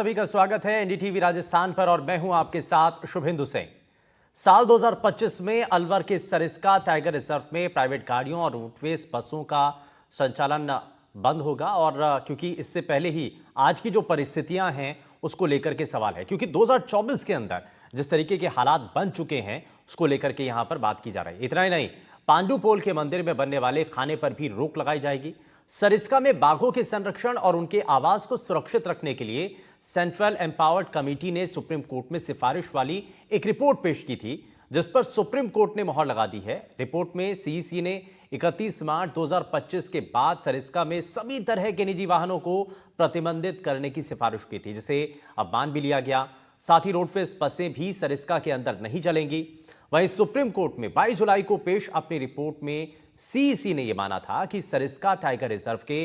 सभी का स्वागत है एनडीटीवी राजस्थान पर और मैं हूं आपके साथ शुभेंदु सिंह। साल 2025 में अलवर के सरिस्का टाइगर रिजर्व में प्राइवेट गाड़ियों और रोडवेज बसों का संचालन बंद होगा और क्योंकि इससे पहले ही आज की जो परिस्थितियां हैं उसको लेकर के सवाल है, क्योंकि 2024 के अंदर जिस तरीके के हालात बन चुके हैं उसको लेकर के यहां पर बात की जा रही है। इतना ही नहीं, पांडुपोल के मंदिर में बनने वाले खाने पर भी रोक लगाई जाएगी। सरिस्का में बाघों के संरक्षण और उनके आवास को सुरक्षित रखने के लिए सेंट्रल एम्पावर्ड कमेटी ने सुप्रीम कोर्ट में सिफारिश वाली एक रिपोर्ट पेश की थी, जिस पर सुप्रीम कोर्ट ने मोहर लगा दी है। रिपोर्ट में सीईसी ने 31 मार्च 2025 के बाद सरिस्का में सभी तरह के निजी वाहनों को प्रतिबंधित करने की सिफारिश की थी, जिसे अब मान भी लिया गया। साथ ही रोडवेज बसें भी सरिस्का के अंदर नहीं चलेंगी। वहीं सुप्रीम कोर्ट में 22 जुलाई को पेश अपनी रिपोर्ट में सीईसी ने यह माना था कि सरिस्का टाइगर रिजर्व के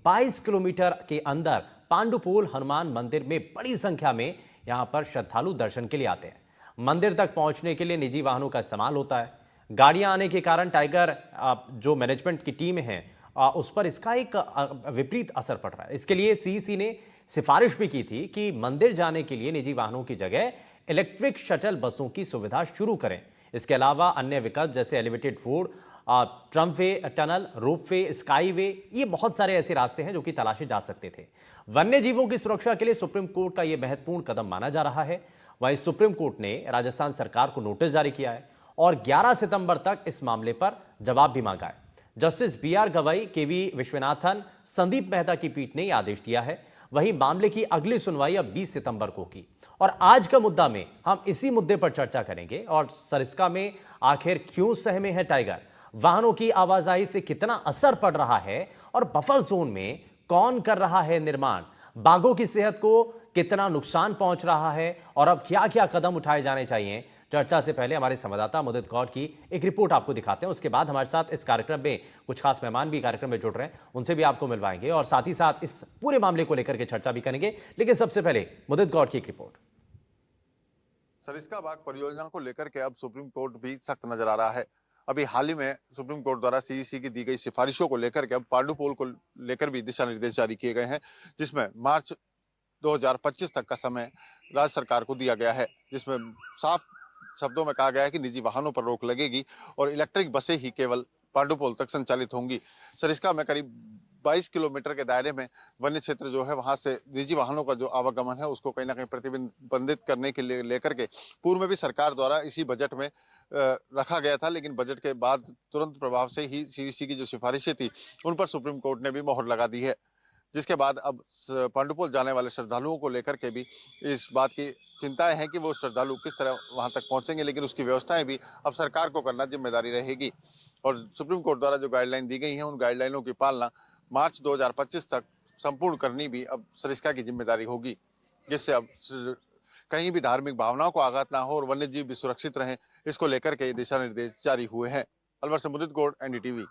22 किलोमीटर के अंदर पांडुपोल हनुमान मंदिर में बड़ी संख्या में यहां पर श्रद्धालु दर्शन के लिए आते हैं। मंदिर तक पहुंचने के लिए निजी वाहनों का इस्तेमाल होता है। गाड़ियां आने के कारण टाइगर जो मैनेजमेंट की टीम है उस पर इसका एक विपरीत असर पड़ रहा है। इसके लिए सीईसी ने सिफारिश भी की थी कि मंदिर जाने के लिए निजी वाहनों की जगह इलेक्ट्रिक शटल बसों की सुविधा शुरू करें। इसके अलावा अन्य विकल्प जैसे elevated road, tramway tunnel, ropeway, skyway, ये बहुत सारे ऐसे रास्ते हैं जो कि तलाशे जा सकते थे। वन्य जीवों की सुरक्षा के लिए सुप्रीम कोर्ट का यह महत्वपूर्ण कदम माना जा रहा है। वहीं सुप्रीम कोर्ट ने राजस्थान सरकार को नोटिस जारी किया है और 11 सितंबर तक इस मामले पर जवाब भी मांगा है। जस्टिस बीआर गवई, केवी विश्वनाथन, संदीप मेहता की पीठ ने यह आदेश दिया है। वहीं मामले की अगली सुनवाई अब 20 सितंबर को होगी और आज का मुद्दा में हम इसी मुद्दे पर चर्चा करेंगे और सरिस्का में आखिर क्यों सहमे है टाइगर, वाहनों की आवाजाही से कितना असर पड़ रहा है और बफर जोन में कौन कर रहा है निर्माण, बाघों की सेहत को कितना नुकसान पहुंच रहा है और अब क्या क्या कदम उठाए जाने चाहिए। चर्चा से पहले हमारे संवाददाता मुदित गौड़ की एक रिपोर्ट आपको दिखाते हैं। उसके बाद हमारे साथ इस कार्यक्रम में कुछ खास मेहमान भी कार्यक्रम में जुड़ रहे हैं, उनसे भी आपको मिलवाएंगे और साथ ही साथ इस पूरे मामले को लेकर के चर्चा भी करेंगे। लेकिन सबसे पहले मुदित गौड़ की एक रिपोर्ट। सरिस्का बाग परियोजना को लेकर के अब सुप्रीम कोर्ट भी सख्त नजर आ रहा है। अभी हाल ही में सुप्रीम कोर्ट द्वारा सीईसी की दी गई सिफारिशों को लेकर के अब पांडुपोल को लेकर भी दिशा निर्देश जारी किए गए हैं, जिसमें मार्च 2025 तक का समय राज्य सरकार को दिया गया है, जिसमें साफ शब्दों में कहा गया है कि निजी वाहनों पर रोक लगेगी और इलेक्ट्रिक बसें ही केवल पांडुपोल तक संचालित होंगी। सरिस्का में करीब 22 किलोमीटर के दायरे में वन्य क्षेत्र जो है, वहां से निजी वाहनों का जो आवागमन है उसको कहीं ना कहीं प्रतिबंधित करने के लिए लेकर के पूर्व में भी सरकार द्वारा इसी बजट में रखा गया था, लेकिन बजट के बाद तुरंत प्रभाव से ही सीईसी की जो सिफारिशें थी उन पर सुप्रीम कोर्ट ने भी मोहर लगा दी है। जिसके बाद अब पांडुपोल जाने वाले श्रद्धालुओं को लेकर के भी इस बात की चिंताएं हैं कि वो श्रद्धालु किस तरह वहां तक पहुंचेंगे, लेकिन उसकी व्यवस्थाएं भी अब सरकार को करना जिम्मेदारी रहेगी। और सुप्रीम कोर्ट द्वारा जो गाइडलाइन दी गई है उन गाइडलाइनों की पालना मार्च 2025 तक संपूर्ण करनी भी अब सरिस्का की जिम्मेदारी होगी, जिससे अब कहीं भी धार्मिक भावनाओं को आघात ना हो और वन्य जीव भी सुरक्षित रहें, इसको लेकर के दिशा निर्देश जारी हुए हैं। अलवर से मुदित गौड़, एनडीटीवी।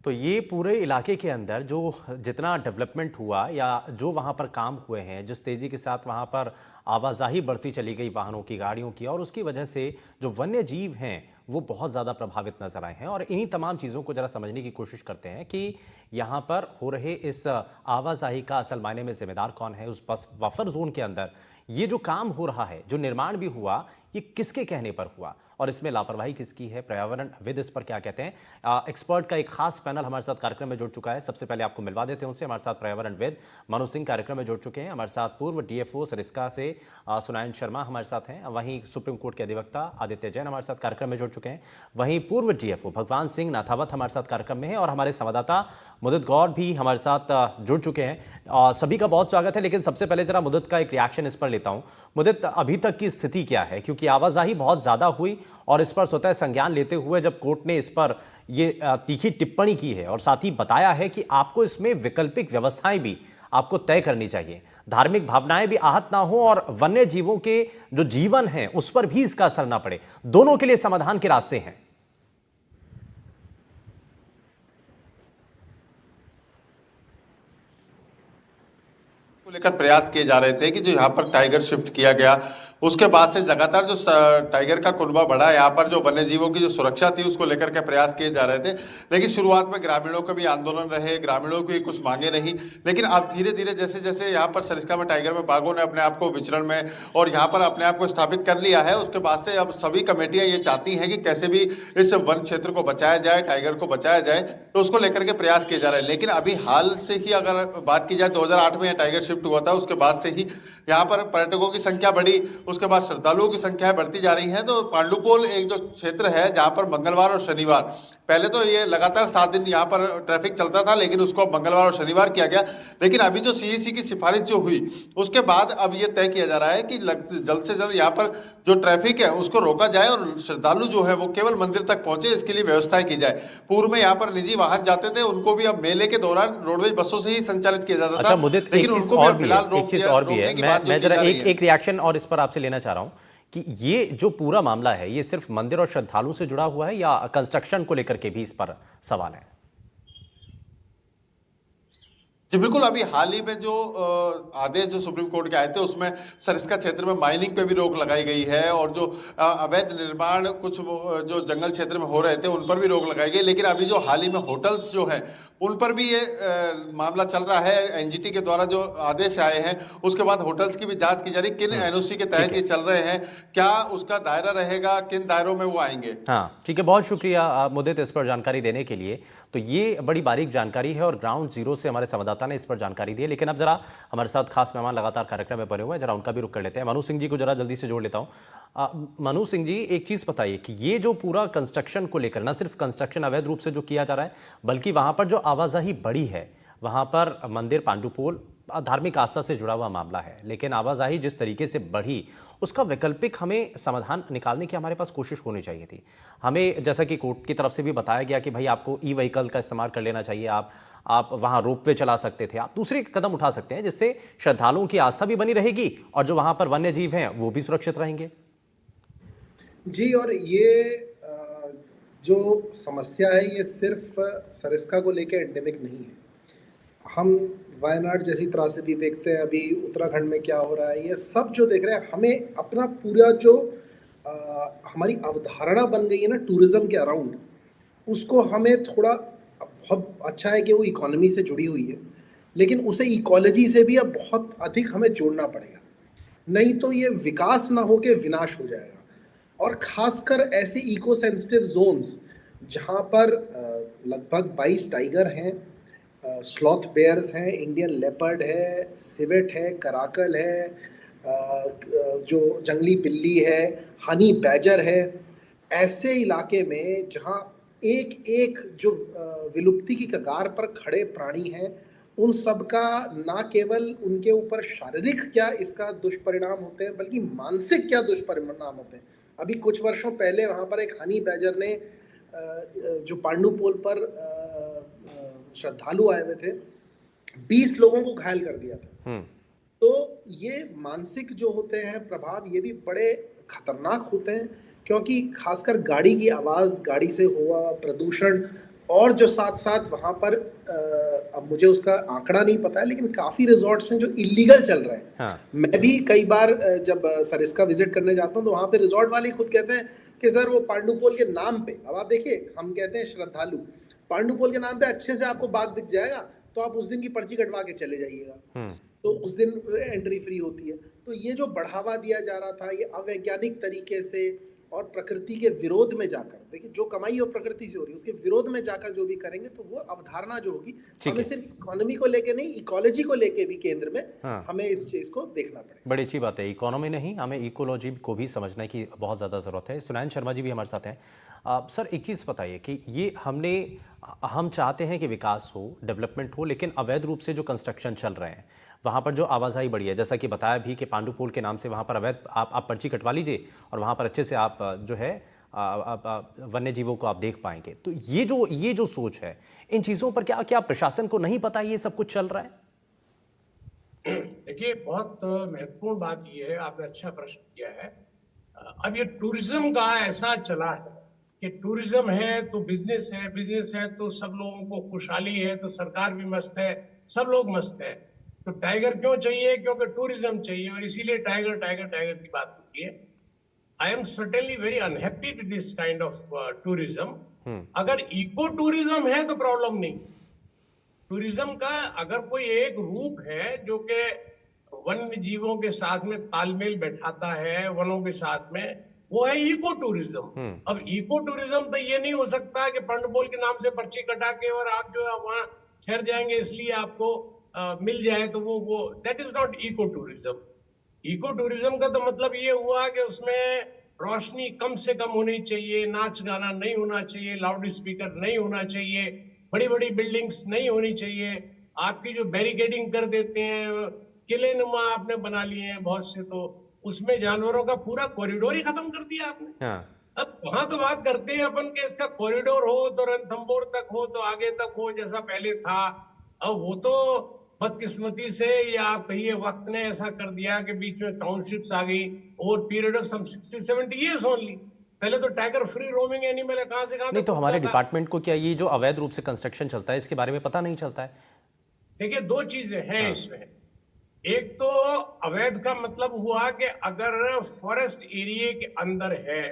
तो ये पूरे इलाके के अंदर जो जितना डेवलपमेंट हुआ या जो वहाँ पर काम हुए हैं, जिस तेज़ी के साथ वहाँ पर आवाजाही बढ़ती चली गई वाहनों की, गाड़ियों की, और उसकी वजह से जो वन्य जीव हैं वो बहुत ज़्यादा प्रभावित नजर आए हैं। और इन्हीं तमाम चीज़ों को ज़रा समझने की कोशिश करते हैं कि यहाँ पर हो रहे इस आवाजाही का असल मायने में जिम्मेदार कौन है। उस बफर जोन के अंदर ये जो काम हो रहा है, जो निर्माण भी हुआ, ये किसके कहने पर हुआ और इसमें लापरवाही किसकी है, पर्यावरणविद इस पर क्या कहते हैं। एक्सपर्ट का एक खास पैनल हमारे साथ कार्यक्रम में जुड़ चुका है। सबसे पहले आपको मिलवा देते हैं उनसे। हमारे साथ पर्यावरणविद मनु सिंह कार्यक्रम में जुड़ चुके हैं। हमारे साथ पूर्व डीएफओ सरिस्का से सुनायन शर्मा हमारे साथ हैं। वहीं सुप्रीम कोर्ट के अधिवक्ता आदित्य जैन हमारे साथ कार्यक्रम में जुड़ चुके हैं। वहीं पूर्व डीएफओ भगवान सिंह नाथावत हमारे साथ कार्यक्रम में है और हमारे संवाददाता मुदित गौड़ भी हमारे साथ जुड़ चुके हैं। सभी का बहुत स्वागत है। लेकिन सबसे पहले जरा मुदित का एक रिएक्शन इस पर लेता हूं। मुदित, अभी तक की स्थिति क्या है, क्योंकि आवाजाही बहुत ज्यादा हुई और इस पर स्वतः संज्ञान लेते हुए जब कोर्ट ने इस पर ये तीखी टिप्पणी की है और साथ ही बताया है कि आपको इसमें वैकल्पिक व्यवस्थाएं भी आपको तय करनी चाहिए, धार्मिक भावनाएं भी आहत ना हो और वन्य जीवों के जो जीवन है उस पर भी इसका असर ना पड़े, दोनों के लिए समाधान के रास्ते हैं। को लेकर प्रयास किए जा रहे थे कि जो यहाँ पर टाइगर शिफ्ट किया गया उसके बाद से लगातार जो टाइगर का कुनबा बढ़ा, यहाँ पर जो वन्य जीवों की जो सुरक्षा थी उसको लेकर के प्रयास किए जा रहे थे। लेकिन शुरुआत में ग्रामीणों के भी आंदोलन रहे, ग्रामीणों की कुछ मांगे रही, लेकिन अब धीरे धीरे जैसे जैसे यहाँ पर सरिस्का में, टाइगर में बाघों ने अपने आप को विचरण में और यहाँ पर अपने आप को स्थापित कर लिया है, उसके बाद से अब सभी कमेटियां ये चाहती हैं कि कैसे भी इस वन क्षेत्र को बचाया जाए, टाइगर को बचाया जाए, तो उसको लेकर के प्रयास किए जा रहे हैं। लेकिन अभी हाल से ही अगर बात की जाए, 2008 में टाइगर शिफ्ट हुआ था, उसके बाद से ही यहाँ पर पर्यटकों की संख्या बढ़ी, उसके बाद श्रद्धालुओं की संख्या बढ़ती जा रही है। तो पांडुपोल एक जो क्षेत्र है जहाँ पर मंगलवार और शनिवार, पहले तो ये लगातार 7 दिन यहाँ पर ट्रैफिक चलता था, लेकिन उसको मंगलवार और शनिवार किया गया। लेकिन अभी जो सीईसी की सिफारिश जो हुई, उसके बाद अब ये तय किया जा रहा है कि जल्द से जल्द यहाँ पर जो ट्रैफिक है उसको रोका जाए और श्रद्धालु जो है वो केवल मंदिर तक पहुंचे, इसके लिए व्यवस्थाएं की जाए। पूर्व में यहाँ पर निजी वाहन जाते थे, उनको भी अब मेले के दौरान रोडवेज बसों से ही संचालित किया जाता अच्छा था, मुदित, एक लेकिन चीज उनको भी और अब भी फिलहाल है, एक चीज और भी है, मैं जरा एक रिएक्शन और इस पर आपसे लेना चाह रहा हूं कि ये जो पूरा मामला है ये सिर्फ मंदिर और श्रद्धालुओं से जुड़ा हुआ है या कंस्ट्रक्शन को लेकर के भी इस पर सवाल है? जी बिल्कुल, अभी हाल ही में जो आदेश जो सुप्रीम कोर्ट के आए थे उसमें सरिस्का क्षेत्र में माइनिंग पे भी रोक लगाई गई है और जो अवैध निर्माण कुछ जो जंगल क्षेत्र में हो रहे थे उन पर भी रोक लगाई गई। लेकिन अभी जो हाल ही में होटल्स जो हैं उन पर भी ये मामला चल रहा है। एनजीटी के द्वारा जो आदेश आए हैं उसके बाद होटल्स की भी जांच की जा रही, किन एनओसी के तहत ये चल रहे हैं, क्या उसका दायरा रहेगा, किन दायरों में वो आएंगे। हाँ ठीक है, बहुत शुक्रिया मुदित इस पर जानकारी देने के लिए। तो ये बड़ी बारीक जानकारी है और ग्राउंड जीरो से हमारे संवाददाता ने इस पर जानकारी दी है। लेकिन अब जरा हमारे साथ खास मेहमान लगातार कार्यक्रम में बने हुए हैं, जरा उनका भी रुख कर लेते हैं। मनु सिंह जी को जरा जल्दी से जोड़ लेता हूँ। मनु सिंह जी, एक चीज बताइए कि ये जो पूरा कंस्ट्रक्शन को लेकर, ना सिर्फ कंस्ट्रक्शन अवैध रूप से जो किया जा रहा है, बल्कि वहां पर जो आवाजाही बढ़ी है, वहां पर मंदिर पांडुपोल धार्मिक आस्था से जुड़ा हुआ मामला है, लेकिन आवाजाही जिस तरीके से बढ़ी उसका वैकल्पिक हमें समाधान निकालने की हमारे पास कोशिश होनी चाहिए थी। हमें जैसा कि कोर्ट की तरफ से भी बताया गया कि भाई आपको ई व्हीकल का इस्तेमाल कर लेना चाहिए, आप वहां रोपवे चला सकते थे, आप दूसरे कदम उठा सकते हैं जिससे श्रद्धालुओं की आस्था भी बनी रहेगी और जो वहां पर वन्य जीव हैं वो भी सुरक्षित रहेंगे। जी, और ये जो समस्या है ये सिर्फ सरिस्का को लेकर एंडेमिक नहीं है। हम वायनाड जैसी त्रासदी देखते हैं, अभी उत्तराखंड में क्या हो रहा है, ये सब जो देख रहे हैं, हमें अपना पूरा जो हमारी अवधारणा बन गई है ना टूरिज्म के अराउंड, उसको हमें थोड़ा, बहुत अच्छा है कि वो इकोनॉमी से जुड़ी हुई है, लेकिन उसे इकोलॉजी से भी अब बहुत अधिक हमें जोड़ना पड़ेगा, नहीं तो ये विकास ना होके विनाश हो जाएगा। और खासकर ऐसे इको सेंसिटिव जोन्स जहाँ पर लगभग 22 टाइगर हैं, स्लॉथ बेयर्स हैं, इंडियन लेपर्ड है, सिवेट है, कराकल है, जो जंगली बिल्ली है, हनी बैजर है, ऐसे इलाके में जहाँ एक एक जो विलुप्ति की कगार पर खड़े प्राणी हैं, उन सब का ना केवल उनके ऊपर शारीरिक क्या इसका दुष्परिणाम होते हैं, बल्कि मानसिक क्या दुष्परिणाम होते हैं। अभी कुछ वर्षों पहले वहाँ पर एक हनी बैजर ने जो पांडुपोल पर श्रद्धालु आए हुए थे, 20 लोगों को घायल कर दिया था। तो ये मानसिक जो होते हैं प्रभाव, ये भी बड़े खतरनाक होते हैं, क्योंकि खासकर गाड़ी की आवाज़, गाड़ी से हुआ प्रदूषण, और जो साथ साथ वहाँ पर अब मुझे उसका आंकड़ा नहीं पता है, लेकिन काफ़ी रिजॉर्ट्स हैं जो इलीगल चल रहे हैं। हाँ। मैं भी कई बार जब सरिस्का विजिट करने जाता हूँ तो वहाँ पे रिजॉर्ट वाले खुद कहते हैं कि सर वो पांडुपोल के नाम पे, अब आप देखिए हम कहते हैं श्रद्धालु, पांडुपोल के नाम पे अच्छे से आपको बाघ दिख जाएगा तो आप उस दिन की पर्ची कटवा के चले जाइएगा, तो उस दिन एंट्री फ्री होती है। तो ये जो बढ़ावा दिया जा रहा था, ये अवैज्ञानिक तरीके से और प्रकृति के विरोध में जाकर, देखिए जो कमाई और प्रकृति से हो रही है उसके विरोध में जाकर जो भी करेंगे, तो वो अवधारणा जो होगी, हमें सिर्फ इकोनॉमी को लेके नहीं, इकोलॉजी को लेके भी केंद्र में हमें इस चीज को देखना पड़ेगा। बड़ी अच्छी बात है, इकोनॉमी नहीं, हमें इकोलॉजी को भी समझने की बहुत ज़्यादा ज़रूरत है। सुनैन शर्मा जी भी हमारे साथ हैं। सर एक चीज़ बताइए कि ये हम चाहते हैं कि विकास हो, डेवलपमेंट हो, लेकिन अवैध रूप से जो कंस्ट्रक्शन चल रहे हैं वहाँ पर जो आवाजाही बढ़ी है, जैसा कि बताया भी कि पांडुपोल के नाम से वहाँ पर अवैध आप पर्ची कटवा लीजिए और वहाँ पर अच्छे से आप जो है वन्य जीवों को आप देख पाएंगे। तो ये जो सोच है, इन चीज़ों पर क्या प्रशासन को नहीं पता ये सब कुछ चल रहा है? देखिए, बहुत महत्वपूर्ण बात ये है, आपने अच्छा प्रश्न किया है। अब ये टूरिज्म का ऐसा चला है कि टूरिज्म है तो बिजनेस है, बिजनेस है तो सब लोगों को खुशहाली है, तो सरकार भी मस्त है, सब लोग मस्त है। तो टाइगर क्यों चाहिए? क्योंकि टूरिज्म चाहिए, और इसीलिए टाइगर टाइगर टाइगर की बात होती है। की है, I am certainly very unhappy with this kind of tourism. अगर इको टूरिज्म है तो प्रॉब्लम नहीं। टूरिज्म का अगर कोई एक रूप है जो कि वन्य जीवों के साथ में तालमेल बैठाता है, वनों के साथ में, वो है इको टूरिज्म। अब इको टूरिज्म तो ये नहीं हो सकता कि पंडबोल के नाम से पर्ची कटा के और आप जो है वहां ठहर जाएंगे इसलिए आपको मिल जाए, तो वो that is not eco tourism. Eco tourism का तो मतलब ये हुआ कि उसमें रोशनी कम से कम होनी चाहिए, नाच गाना नहीं होना चाहिए, लाउड स्पीकर नहीं होना चाहिए, बड़ी बड़ी बिल्डिंग्स नहीं होनी चाहिए, आपकी जो बैरिकेडिंग कर देते हैं, किले नुमा आपने बना लिए हैं बहुत से, तो उसमें जानवरों का पूरा कॉरिडोर ही खत्म कर दिया आपने। हाँ। अब वहां तो बात करते हैं अपन के इसका कॉरिडोर हो तो रणथंभौर तक हो तो आगे तक हो जैसा पहले था। अब वो तो बदकिस्मती से या आप कहिए वक्त ने ऐसा कर दिया कि बीच में टाउनशिप्स आ गई over period of some 60-70 years only. पहले तो टाइगर फ्री रोमिंग एनिमल है, कहां से कहां नहीं तक तो हमारे घूमता था। डिपार्टमेंट को क्या ये जो अवैध रूप से कंस्ट्रक्शन चलता है इसके बारे में पता नहीं चलता है? देखिए, दो चीजें हैं हाँ। इसमें। एक तो अवैध का मतलब हुआ कि अगर फॉरेस्ट एरिया के अंदर है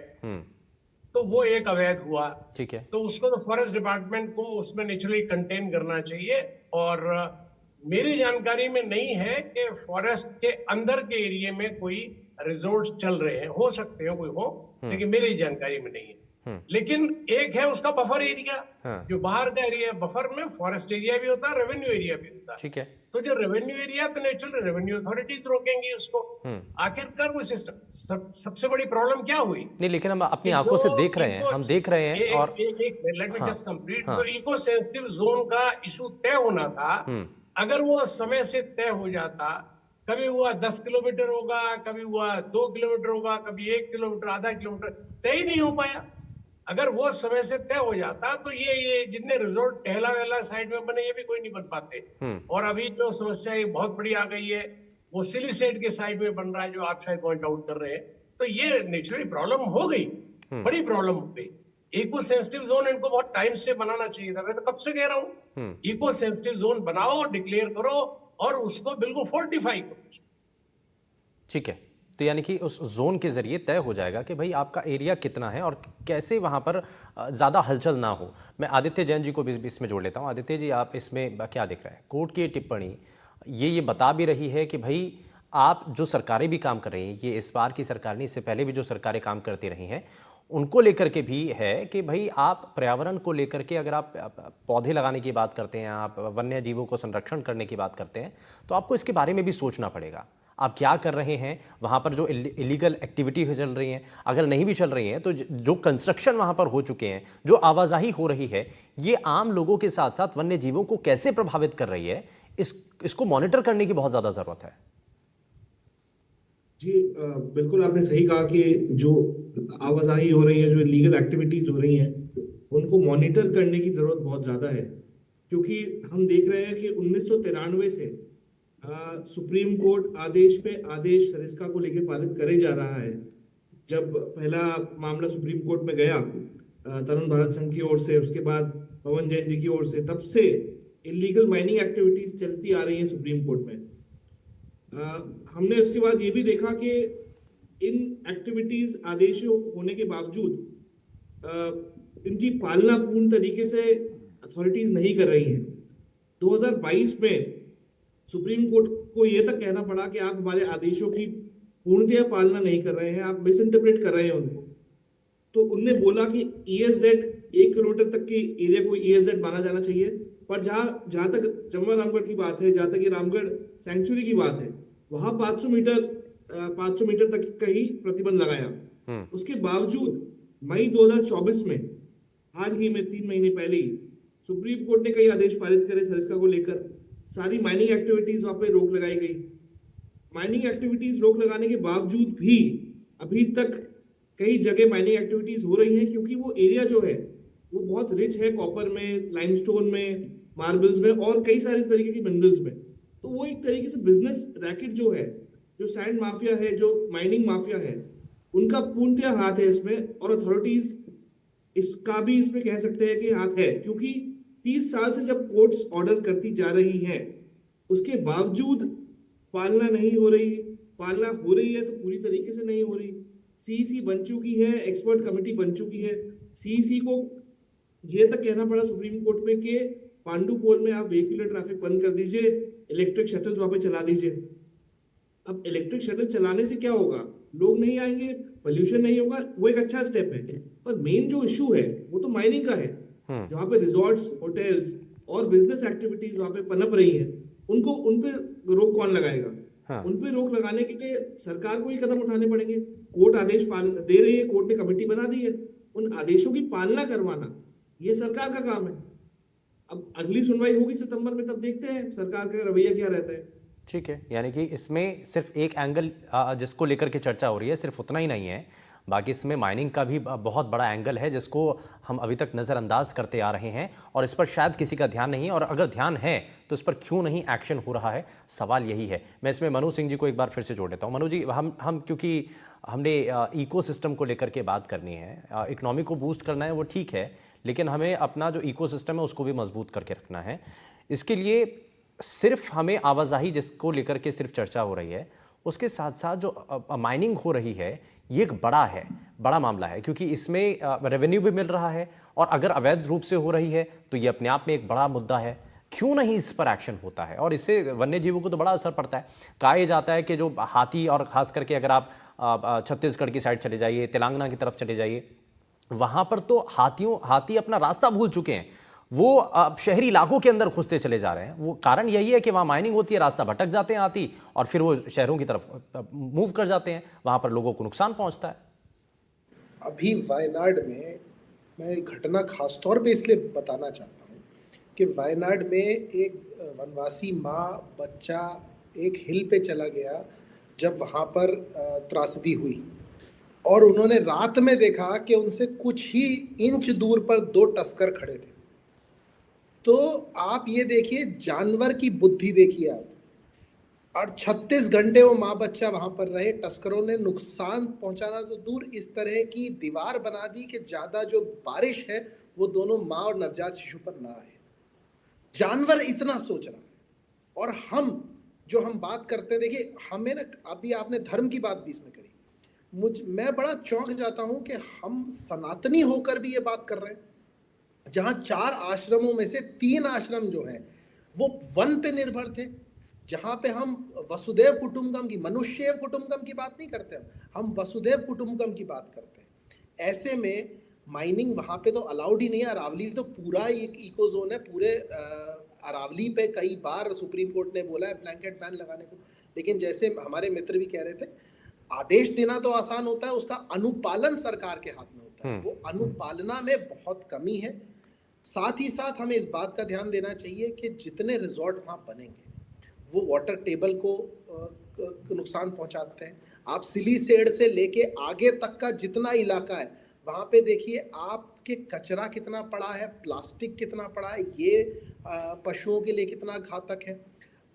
तो वो एक अवैध हुआ, ठीक है। तो उसको तो फॉरेस्ट डिपार्टमेंट को उसमें नेचुरली कंटेन करना चाहिए। और मेरी जानकारी में नहीं है कि फॉरेस्ट के अंदर के एरिया में कोई रिजोर्ट चल रहे हैं, हो सकते हैं कोई हो, लेकिन मेरी जानकारी में नहीं है। लेकिन एक है उसका बफर एरिया, हाँ। जो बाहर का एरिया, बफर में फॉरेस्ट एरिया भी होता है, रेवेन्यू एरिया भी होता है। ठीक है। तो जो रेवेन्यू एरिया, तो नेचुरल रेवेन्यू अथॉरिटीज रोकेंगी उसको। आखिरकार कोई सिस्टम, सबसे बड़ी प्रॉब्लम क्या हुई नहीं लेकिन हम अपनी कि आंखों से जो देख रहे हैं, हम देख रहे हैं। और लेट मी हाँ, जस्ट कंप्लीट, हाँ। जो इको सेंसिटिव जोन का इशू तय होना था, अगर वो समय से तय हो जाता, कभी हुआ 10 किलोमीटर होगा, कभी हुआ 2 किलोमीटर होगा, कभी 1 किलोमीटर, आधा किलोमीटर, तय ही नहीं हो पाया। अगर वो समय से तय हो जाता तो ये जितने रिजोर्ट टहला वेला साइड में बने, ये भी कोई नहीं बन पाते। और अभी जो समस्या ये बहुत बड़ी आ गई है, वो सिलीसेट के साइड में बन रहा है, जो आप शायद पॉइंट आउट कर रहे हैं। तो ये नेचुरली प्रॉब्लम हो गई, बड़ी प्रॉब्लम हो गई। इको सेंसिटिव जोन इनको बहुत टाइम से बनाना चाहिए था, मैं तो कब से कह रहा हूं, इको सेंसिटिव जोन बनाओ, डिक्लेयर करो और उसको बिल्कुल फोर्टिफाई करो। ठीक है। तो यानी कि उस जोन के जरिए तय हो जाएगा कि भाई आपका एरिया कितना है और कैसे वहां पर ज़्यादा हलचल ना हो। मैं आदित्य जैन जी को भी इसमें जोड़ लेता हूं। आदित्य जी, आप इसमें क्या दिख रहा है? कोर्ट की टिप्पणी ये बता भी रही है कि भाई आप जो सरकारें भी काम कर रही हैं, ये इस बार की सरकार नहीं, इससे पहले भी जो सरकारें काम करती रही हैं, उनको लेकर के भी है कि भाई आप पर्यावरण को लेकर के अगर आप पौधे लगाने की बात करते हैं, आप वन्य जीवों को संरक्षण करने की बात करते हैं, तो आपको इसके बारे में भी सोचना पड़ेगा। आप क्या कर रहे हैं वहाँ पर, जो इलीगल एक्टिविटी चल रही हैं, अगर नहीं भी चल रही हैं तो जो कंस्ट्रक्शन वहाँ पर हो चुके हैं, जो आवाजाही हो रही है, ये आम लोगों के साथ साथ वन्य जीवों को कैसे प्रभावित कर रही है, इसको मॉनिटर करने की बहुत ज़्यादा ज़रूरत है। जी बिल्कुल आपने सही कहा कि जो आवाजाही हो रही है, जो लीगल एक्टिविटीज हो रही हैं, उनको मॉनिटर करने की जरूरत बहुत ज्यादा है। क्योंकि हम देख रहे हैं कि 1993 से सुप्रीम कोर्ट आदेश पे आदेश सरिस्का को लेकर पारित करे जा रहा है। जब पहला मामला सुप्रीम कोर्ट में गया तरुण भारत संघ की ओर से, उसके बाद पवन जैन जी की ओर से, तब से इलीगल माइनिंग एक्टिविटीज चलती आ रही है सुप्रीम कोर्ट में। हमने उसके बाद ये भी देखा कि इन एक्टिविटीज आदेश होने के बावजूद इनकी पालना पूर्ण तरीके से अथॉरिटीज नहीं कर रही हैं। 2022 में सुप्रीम कोर्ट को यह तक कहना पड़ा कि आप हमारे आदेशों की पूर्णतया पालना नहीं कर रहे हैं, आप मिस इंटरप्रेट कर रहे हैं उनको। तो उनने बोला कि ESZ 1 किलोमीटर तक के एरिया को ESZ माना जाना चाहिए, पर जहां तक जमुआ रामगढ़ की बात है, जहां तक ये रामगढ़ सेंचुरी की बात है, वहां 500 मीटर तक का ही प्रतिबंध लगाया। उसके बावजूद मई 2024 में, हाल ही में 3 महीने पहले ही, सुप्रीम कोर्ट ने कई आदेश पारित करे सरिस्का को लेकर। सारी माइनिंग एक्टिविटीज वहां पे रोक लगाई गई। माइनिंग एक्टिविटीज रोक लगाने के बावजूद भी अभी तक कई जगह माइनिंग एक्टिविटीज हो रही हैं, क्योंकि वो एरिया जो है वो बहुत रिच है कॉपर में, लाइमस्टोन में, मार्बल्स में और कई सारे तरीके की मिनरल्स में। तो वो एक तरीके से बिजनेस रैकेट जो है, जो सैंड माफिया है, जो माइनिंग माफिया है, उनका पूर्णतया हाथ है इसमें। और अथॉरिटीज इसका भी इसमें कह सकते हैं कि हाथ है, क्योंकि 30 साल से जब कोर्ट्स ऑर्डर करती जा रही हैं, उसके बावजूद पालना नहीं हो रही, पालना हो रही है तो पूरी तरीके से नहीं हो रही। सीईसी बन चुकी है, एक्सपर्ट कमेटी बन चुकी है। सीईसी को ये तक कहना पड़ा सुप्रीम कोर्ट में कि पांडुपोल में आप व्हीकुलर ट्रैफिक बंद कर दीजिए, इलेक्ट्रिक शटल्स वहां पे चला दीजिए। अब इलेक्ट्रिक शटल चलाने से क्या होगा? लोग नहीं आएंगे, पोल्यूशन नहीं होगा, वो एक अच्छा स्टेप है। पर मेन जो इशू है वो तो माइनिंग का है, जहां पे रिजॉर्ट्स, होटल्स और बिजनेस एक्टिविटीज वहां पे पनप रही हैं, उन पे रोक कौन लगाएगा? हाँ। उन पे रोक लगाने के लिए सरकार को ही कदम उठाने पड़ेंगे। कोर्ट आदेश दे रही है, कोर्ट ने कमेटी बना दी है, उन आदेशों की पालना करवाना ये सरकार का काम है। अब अगली सुनवाई होगी सितंबर में, तब देखते हैं सरकार का रवैया क्या रहता है। ठीक है, यानी कि इसमें सिर्फ एक एंगल जिसको लेकर के चर्चा हो रही है, सिर्फ उतना ही नहीं है, बाकी इसमें माइनिंग का भी बहुत बड़ा एंगल है जिसको हम अभी तक नज़रअंदाज करते आ रहे हैं और इस पर शायद किसी का ध्यान नहीं है, और अगर ध्यान है तो इस पर क्यों नहीं एक्शन हो रहा है, सवाल यही है। मैं इसमें मनु सिंह जी को एक बार फिर से जोड़ देता हूँ। मनु जी, हम क्योंकि हमने इकोसिस्टम को लेकर के बात करनी है, इकोनॉमी को बूस्ट करना है, वो ठीक है, लेकिन हमें अपना जो इकोसिस्टम है उसको भी मजबूत करके रखना है। इसके लिए सिर्फ हमें आवाजाही जिसको लेकर के सिर्फ चर्चा हो रही है, उसके साथ साथ जो माइनिंग हो रही है, ये एक बड़ा मामला है, क्योंकि इसमें रेवेन्यू भी मिल रहा है, और अगर अवैध रूप से हो रही है तो ये अपने आप में एक बड़ा मुद्दा है। क्यों नहीं इस पर एक्शन होता है? और इससे वन्य जीवों को तो बड़ा असर पड़ता है। कहा जाता है कि जो हाथी, और खास करके अगर आप छत्तीसगढ़ की साइड चले जाइए, तेलंगाना की तरफ चले जाइए, वहां पर तो हाथी अपना रास्ता भूल चुके हैं, वो शहरी इलाकों के अंदर घुसते चले जा रहे हैं। वो कारण यही है कि वहाँ माइनिंग होती है, रास्ता भटक जाते हैं हाथी, और फिर वो शहरों की तरफ मूव कर जाते हैं, वहाँ पर लोगों को नुकसान पहुँचता है। अभी वायनाड में मैं एक घटना खास तौर पे इसलिए बताना चाहता हूँ कि वायनाड में एक वनवासी माँ बच्चा एक हिल पे चला गया जब वहाँ पर त्रासदी हुई, और उन्होंने रात में देखा कि उनसे कुछ ही इंच दूर पर 2 तस्कर खड़े थे। तो आप ये देखिए, जानवर की बुद्धि देखिए आप। और 36 घंटे वो माँ बच्चा वहां पर रहे। तस्करों ने नुकसान पहुंचाना तो दूर, इस तरह की दीवार बना दी कि ज्यादा जो बारिश है वो दोनों माँ और नवजात शिशु पर ना आए। जानवर इतना सोच रहा है। और हम बात करते हैं, देखिए हमें ना, अभी आपने धर्म की बात भी इसमें करी, मैं बड़ा चौंक जाता हूं कि हम सनातनी होकर भी ये बात कर रहे हैं, जहां 4 आश्रमों में से 3 आश्रम जो हैं वो वन पे निर्भर थे, जहां पे हम वसुदेव कुटुंबकम की, मनुष्येव कुटुंबकम की बात नहीं करते, हम वसुदेव कुटुंबकम की बात करते हैं। ऐसे में माइनिंग वहां पे तो अलाउड ही नहीं है। अरावली तो पूरा एक इको जोन है। पूरे अरावली पे कई बार सुप्रीम कोर्ट ने बोला है ब्लैंकेट बैन लगाने को, लेकिन जैसे हमारे मित्र भी कह रहे थे, आदेश देना तो आसान होता है, उसका अनुपालन सरकार के हाथ में होता है। वो अनुपालना में बहुत कमी है। साथ ही साथ हमें इस बात का ध्यान देना चाहिए कि जितने रिजॉर्ट वहाँ बनेंगे वो वाटर टेबल को नुकसान पहुंचाते हैं। आप सिलीसेड से लेके आगे तक का जितना इलाका है वहाँ पे देखिए आपके कचरा कितना पड़ा है, प्लास्टिक कितना पड़ा है, ये पशुओं के लिए कितना घातक है।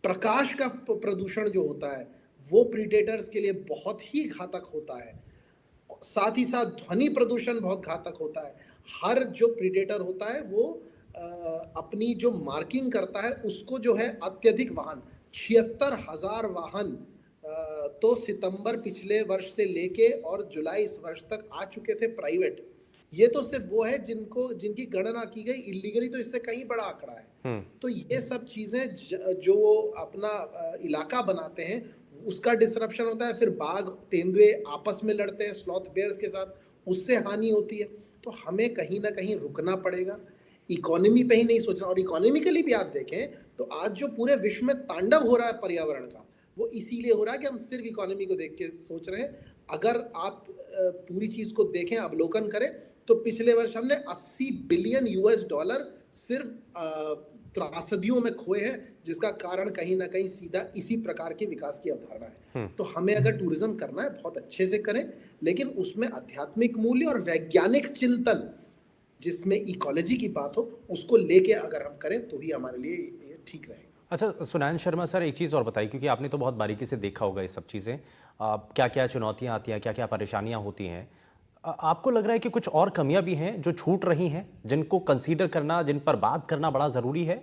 प्रकाश का प्रदूषण जो होता है वो प्रीडेटर्स के लिए बहुत ही घातक होता है। साथ ही साथ ध्वनि प्रदूषण बहुत घातक होता है। हर जो प्रीडेटर होता है वो अपनी जो मार्किंग करता है उसको जो है अत्यधिक वाहन, 76,000 वाहन तो सितंबर पिछले वर्ष से लेके और जुलाई इस वर्ष तक आ चुके थे प्राइवेट। ये तो सिर्फ वो है जिनकी गणना की गई इलीगली, तो इससे कहीं बड़ा आंकड़ा है। तो ये सब चीजें जो अपना इलाका बनाते हैं उसका डिसरप्शन होता है। फिर बाघ तेंदुए आपस में लड़ते हैं स्लॉथ बेयर्स के साथ, उससे हानि होती है। तो हमें कहीं ना कहीं रुकना पड़ेगा, इकोनॉमी पे ही नहीं सोचना। और इकोनॉमिकली भी आप देखें तो आज जो पूरे विश्व में तांडव हो रहा है पर्यावरण का, वो इसीलिए हो रहा है कि हम सिर्फ इकोनॉमी को देख के सोच रहे हैं। अगर आप पूरी चीज को देखें, अवलोकन करें, तो पिछले वर्ष हमने $80 बिलियन सिर्फ त्रासदियों में खोए हैं, जिसका कारण कहीं ना कहीं सीधा इसी प्रकार के विकास की अवधारणा है। तो हमें अगर टूरिज्म करना है बहुत अच्छे से करें, लेकिन उसमें आध्यात्मिक मूल्य और वैज्ञानिक चिंतन जिसमें इकोलॉजी की बात हो उसको लेके अगर हम करें तो ही हमारे लिए ये ठीक रहेगा। अच्छा सुनैन शर्मा सर, एक चीज़ और बताइए, क्योंकि आपने तो बहुत बारीकी से देखा होगा ये सब चीज़ें, क्या क्या चुनौतियाँ आती हैं, क्या क्या परेशानियाँ होती हैं, आपको लग रहा है कि कुछ और कमियां भी हैं जो छूट रही हैं, जिनको कंसीडर करना, जिन पर बात करना बड़ा ज़रूरी है?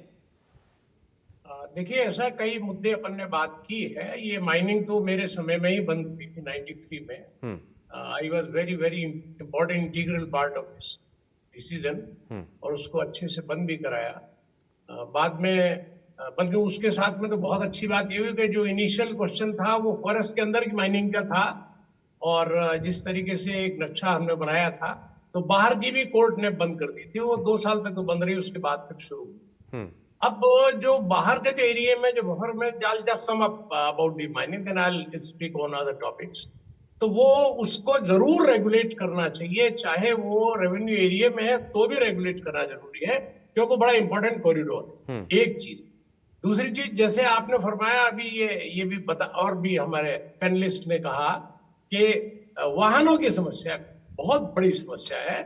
देखिए, ऐसा कई मुद्दे अपन ने बात की है। ये माइनिंग तो मेरे समय में ही बंद हुई थी 93 में। I was very very important integral part of this decision, और उसको अच्छे से बंद भी कराया। बाद में बल्कि उसके साथ में तो बहुत अच्छी बात ये हुई कि जो इनिशियल क्वेश्चन था वो फॉरेस्ट के अंदर की माइनिंग का था, और जिस तरीके से एक नक्शा हमने बनाया था तो बाहर की भी कोर्ट ने बंद कर दी थी। वो 2 साल तक तो बंद रही, उसके बाद फिर शुरू हुई। अब जो बाहर के जो एरिया में जो बफर में just sum up about the mining, then I will speak on other topics. तो वो उसको जरूर रेगुलेट करना चाहिए, चाहे वो रेवेन्यू एरिया में है तो भी रेगुलेट करना जरूरी है, क्योंकि बड़ा इंपॉर्टेंट कॉरिडोर है। एक चीज। दूसरी चीज, जैसे आपने फरमाया अभी, ये भी बता, और भी हमारे पैनलिस्ट ने कहा कि वाहनों की समस्या बहुत बड़ी समस्या है,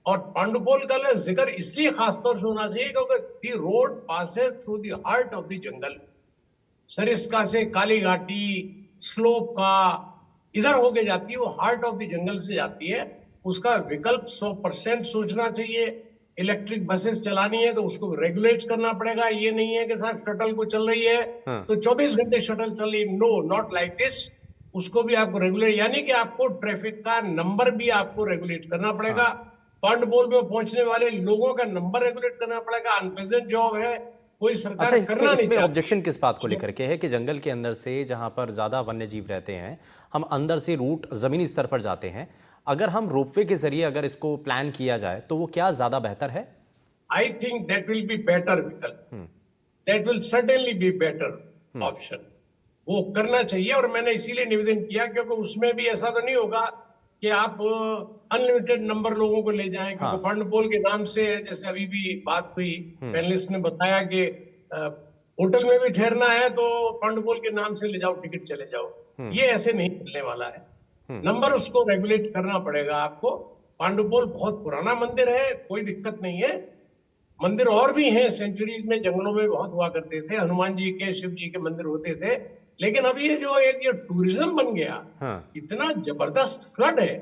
और पांडुपोल का जिक्र इसलिए खासतौर से होना चाहिए क्योंकि the road passes through the heart of the jungle. Sariska से काली घाटी स्लोप का इधर होके जाती है, वो हार्ट ऑफ द जंगल से जाती है। उसका विकल्प 100% सोचना चाहिए। इलेक्ट्रिक बसेस चलानी है तो उसको रेगुलेट करना पड़ेगा। ये नहीं है कि साहब शटल को चल रही है तो 24 घंटे शटल चल रही है। No, not like this. उसको भी आपको रेगुलेट, यानी कि आपको ट्रैफिक का नंबर भी आपको रेगुलेट करना पड़ेगा। पांडुपोल में पहुंचने वाले लोगों का नंबर रेगुलेट करना पड़ेगा। अनप्लेजेंट जॉब है, कोई सरकार अच्छा, करना नहीं इसमें चाहती। ऑब्जेक्शन किस बात को लेकर के है कि जंगल के अंदर से जहां पर ज़्यादा वन्य जीव रहते हैं, हम अंदर से रूट ज़मीनी स्तर पर जाते हैं, अगर हम रोपवे के जरिए अगर इसको प्लान किया जाए तो वो क्या ज़्यादा बेहतर है? I think that will be better विकल्प। That will certainly be better option। वो करना चाहिए, और मैंने इसीलिए निवेदन किया क्योंकि उसमें भी ऐसा तो नहीं होगा कि आप अनलिमिटेड नंबर लोगों को ले जाएं, क्योंकि पांडुपोल के नाम से, जैसे अभी भी बात हुई, पैनलिस्ट ने बताया कि होटल में भी ठहरना है तो पांडुपोल के नाम से ले जाओ, टिकट चले जाओ। ये ऐसे नहीं चलने वाला है। नंबर उसको रेगुलेट करना पड़ेगा आपको। पांडुपोल बहुत पुराना मंदिर है, कोई दिक्कत नहीं है। मंदिर और भी हैं, सेंचुरीज में जंगलों में बहुत हुआ करते थे, हनुमान जी के, शिव जी के मंदिर होते थे। लेकिन अब ये जो एक ये टूरिज्म बन गया, इतना जबरदस्त फ्लड है।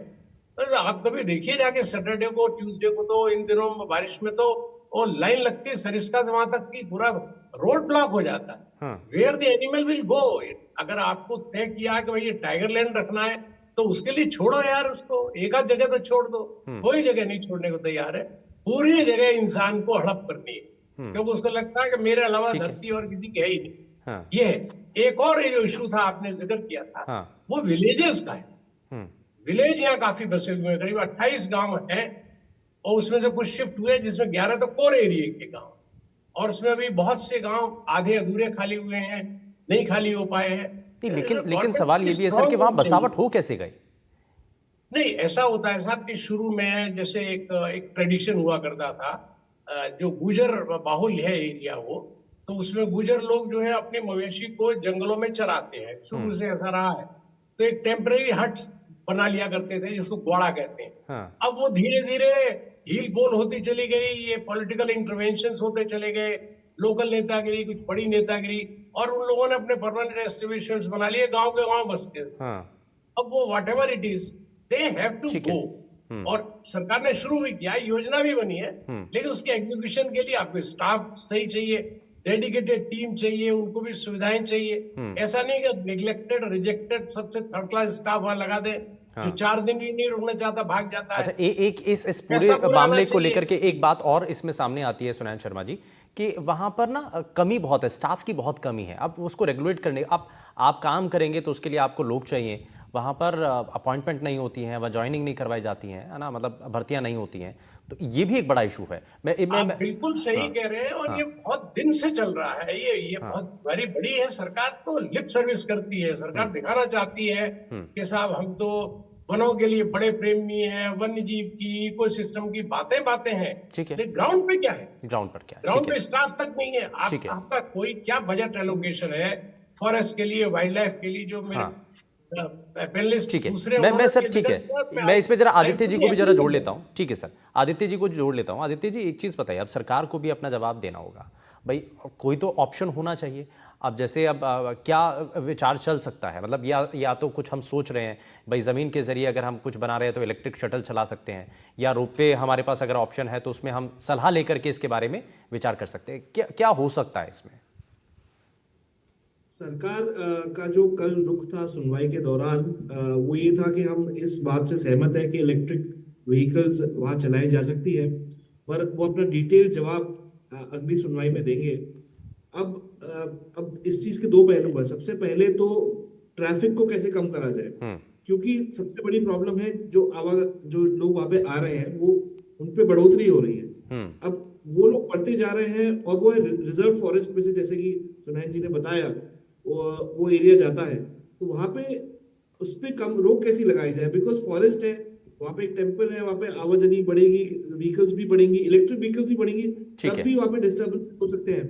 तो आप कभी देखिए जाके सैटरडे को, ट्यूसडे को, तो इन दिनों बारिश में तो वो लाइन लगती है सरिस्का से वहां तक की, पूरा रोड ब्लॉक हो जाता है। Where the animal will go. अगर आपको तय किया है कि भाई ये टाइगर लैंड रखना है तो उसके लिए छोड़ो यार, उसको एक आध जगह तो छोड़ दो। कोई जगह नहीं छोड़ने को तैयार है, पूरी जगह इंसान को हड़प करनी है, क्योंकि उसको लगता है कि मेरे अलावा धरती और किसी की है ही नहीं। ये है। एक और जो इशू था, आपने जिक्र किया था, वो विलेजेस का है। विलेज यहाँ काफी बसे हुए हैं, करीब 28 गांव हैं, और उसमें से कुछ शिफ्ट हुए, जिसमें 11 तो कोर एरिया के गांव, और उसमें अभी बहुत से गांव आधे अधूरे खाली हुए हैं, नहीं खाली हो पाए हैं। नहीं, लेकिन सवाल ये भी है सर कि वहां बसावट हो कैसे गई? नहीं, ऐसा होता है साहब कि शुरू में जैसे एक ट्रेडिशन हुआ करता था, जो गुजर बाहुल है एरिया वो, तो उसमें गुजर लोग जो है अपने मवेशी को जंगलों में चराते हैं, शुरू से ऐसा रहा है। तो एक टेम्परेरी हट बना लिया करते थे जिसको ग्वाड़ा कहते हैं। अब वो धीरे धीरे हील बोल होती चली गई, ये पॉलिटिकल इंटरवेंशंस होते चले गए, लोकल नेतागिरी, कुछ बड़ी नेतागिरी, और उन लोगों ने अपने परमानेंट एस्टिब्लिशमेंट्स बना लिए, गांव के गांव बसते हैं। अब वो whatever it is, they have to go. और सरकार ने शुरू भी किया, योजना भी बनी है, लेकिन उसके एग्जीक्यूशन के लिए आपको स्टाफ सही चाहिए, डेडिकेटेड टीम चाहिए, उनको भी सुविधाएं चाहिए। ऐसा नहीं कि निग्लेक्टेड, रिजेक्टेड, सबसे थर्ड क्लास स्टाफ वहां लगा दे, जो 4 दिन भी नहीं रुकना चाहता, भाग जाता है। अच्छा, एक इस पूरे मामले को लेकर के एक बात और इसमें सामने आती है सुनैन शर्मा जी, कि वहां पर ना कमी बहुत है, स्टाफ की बहुत कमी है। अब उसको रेगुलेट करने, आप काम करेंगे तो उसके लिए आपको लोग चाहिए, वहाँ पर अपॉइंटमेंट नहीं होती हैं, वहाँ ज्वाइनिंग नहीं करवाई जाती हैं, है ना, मतलब भर्तियाँ नहीं होती हैं, तो ये भी एक बड़ा इशू है। आप बिल्कुल सही कह रहे हैं, और ये बहुत दिन से चल रहा है। ये बहुत बड़ी बड़ी है। सरकार तो लिप सर्विस करती है, सरकार दिखाना चाहती है कि साहब हम तो वनों के लिए बड़े प्रेमी हैं, वन्य जीव की, इकोसिस्टम की बातें हैं, लेकिन ग्राउंड पे क्या है? ग्राउंड पे स्टाफ तक नहीं है। आपका कोई क्या बजट एलोकेशन है फॉरेस्ट के लिए, वाइल्ड लाइफ के लिए? जो मेरे ठीक है, मैं सर, ठीक है, मैं इसमें जरा आदित्य जी को भी जरा जोड़ लेता हूँ। ठीक है सर, आदित्य जी को जोड़ लेता हूँ। आदित्य जी, एक चीज़ बताइए, अब सरकार को भी अपना जवाब देना होगा भाई, कोई तो ऑप्शन होना चाहिए। अब जैसे अब क्या विचार चल सकता है, मतलब या तो कुछ हम सोच रहे हैं भाई ज़मीन के ज़रिए अगर हम कुछ बना रहे हैं तो इलेक्ट्रिक शटल चला सकते हैं, या रोपवे हमारे पास अगर ऑप्शन है तो उसमें हम सलाह लेकर के इसके बारे में विचार कर सकते हैं। क्या हो सकता है इसमें? सरकार का जो कल रुख था सुनवाई के दौरान, वो ये था कि हम इस बात से सहमत है कि इलेक्ट्रिक व्हीकल्स वहाँ चलाई जा सकती है, पर वो अपना डिटेल जवाब अगली सुनवाई में देंगे। अब इस चीज के दो पहलू हैं। सबसे पहले तो ट्रैफिक को कैसे कम करा जाए, क्योंकि सबसे बड़ी प्रॉब्लम है जो लोग वहाँ पे आ रहे हैं वो उन पे बढ़ोतरी हो रही है। अब वो लोग बढ़ते जा रहे हैं और वो है रिजर्व फॉरेस्ट में से, जैसे कि सुनैन जी ने बताया, वो एरिया जाता है, तो वहां पे उस पे कम रोक कैसी लगाई जाए, बिकॉज फॉरेस्ट है, वहां पे एक टेम्पल है, वहां पे आवाजाही बढ़ेगी, व्हीकल्स भी बढ़ेंगी, इलेक्ट्रिक व्हीकल्स भी बढ़ेंगी, ठीक तब है। भी वहां पे डिस्टर्बेंस हो सकते हैं।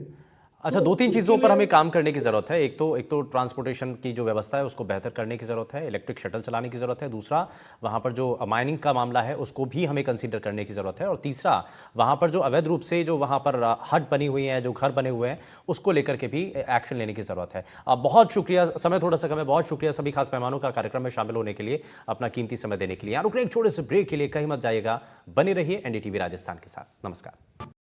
अच्छा, तो दो तीन उसके चीज़ों पर लिए हमें काम करने की ज़रूरत है। एक तो ट्रांसपोर्टेशन की जो व्यवस्था है उसको बेहतर करने की ज़रूरत है, इलेक्ट्रिक शटल चलाने की ज़रूरत है। दूसरा, वहाँ पर जो माइनिंग का मामला है उसको भी हमें कंसीडर करने की ज़रूरत है। और तीसरा, वहाँ पर जो अवैध रूप से जो वहाँ पर हट बनी हुई हैं, जो घर बने हुए हैं, उसको लेकर के भी एक्शन लेने की ज़रूरत है। बहुत शुक्रिया, समय थोड़ा सा कम है, बहुत शुक्रिया सभी खास मेहमानों का कार्यक्रम में शामिल होने के लिए, अपना कीमती समय देने के लिए। यहाँ रुकने एक छोटे से ब्रेक के लिए कहीं मत जाइएगा, बने रहिए एनडीटीवी राजस्थान के साथ। नमस्कार।